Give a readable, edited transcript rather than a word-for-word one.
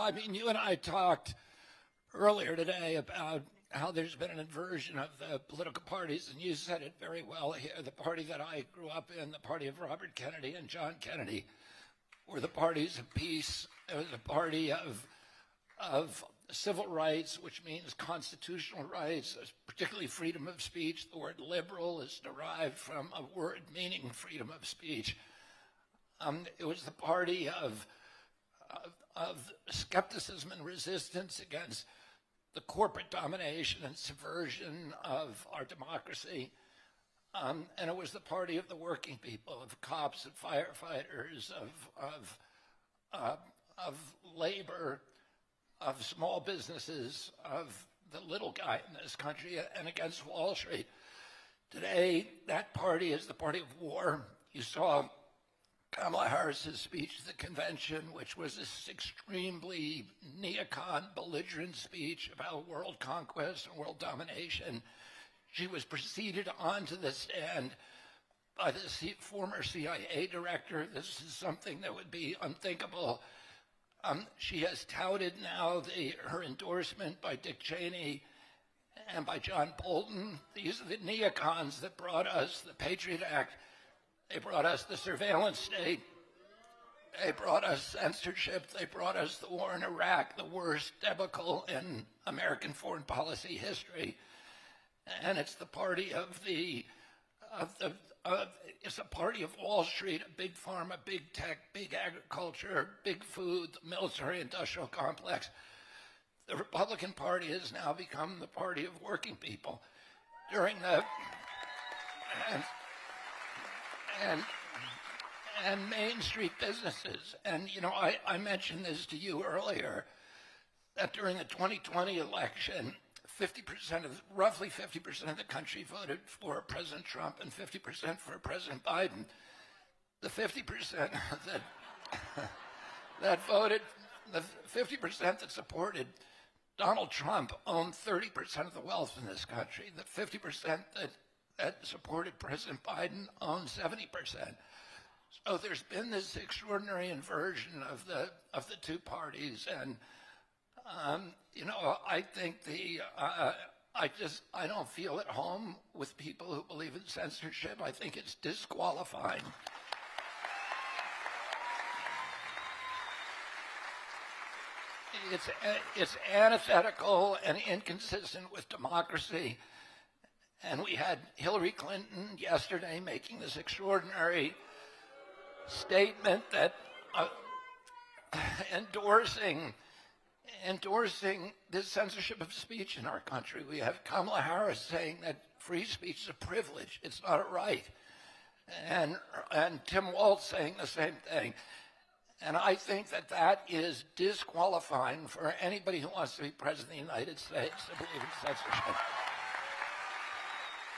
I mean, you and I talked earlier today about how there's been an inversion of the political parties, and you said it very well here. The party that I grew up in, the party of Robert Kennedy and John Kennedy, were the parties of peace. It was a party of civil rights, which means constitutional rights, particularly freedom of speech. The word liberal is derived from a word meaning freedom of speech. It was the party of skepticism and resistance against the corporate domination and subversion of our democracy. And it was the party of the working people, of cops and firefighters, of labor, of small businesses, of the little guy in this country, and against Wall Street. Today, that party is the party of war. You saw Kamala Harris's speech at the convention, which was this extremely neocon, belligerent speech about world conquest and world domination. She was preceded onto the stand by the former CIA director. This is something that would be unthinkable. She has touted now her endorsement by Dick Cheney and by John Bolton. These are the neocons that brought us the Patriot Act. They brought us the surveillance state. They brought us censorship. They brought us the war in Iraq, the worst debacle in American foreign policy history. And it's the party it's a party of Wall Street, a big pharma, big tech, big agriculture, big food, the military industrial complex. The Republican Party has now become the party of working people. During the and Main Street businesses. And, you know, I mentioned this to you earlier, that during the 2020 election, roughly 50% of the country voted for President Trump and 50% for President Biden. The 50% that voted, the 50% that supported Donald Trump owned 30% of the wealth in this country. The 50% that supported President Biden owned 70%. So there's been this extraordinary inversion of the two parties, and you know, I think I don't feel at home with people who believe in censorship. I think it's disqualifying. It's antithetical and inconsistent with democracy. And we had Hillary Clinton yesterday making this extraordinary statement that endorsing this censorship of speech in our country. We have Kamala Harris saying that free speech is a privilege, it's not a right. And Tim Walz saying the same thing. And I think that is disqualifying for anybody who wants to be president of the United States to believe in censorship.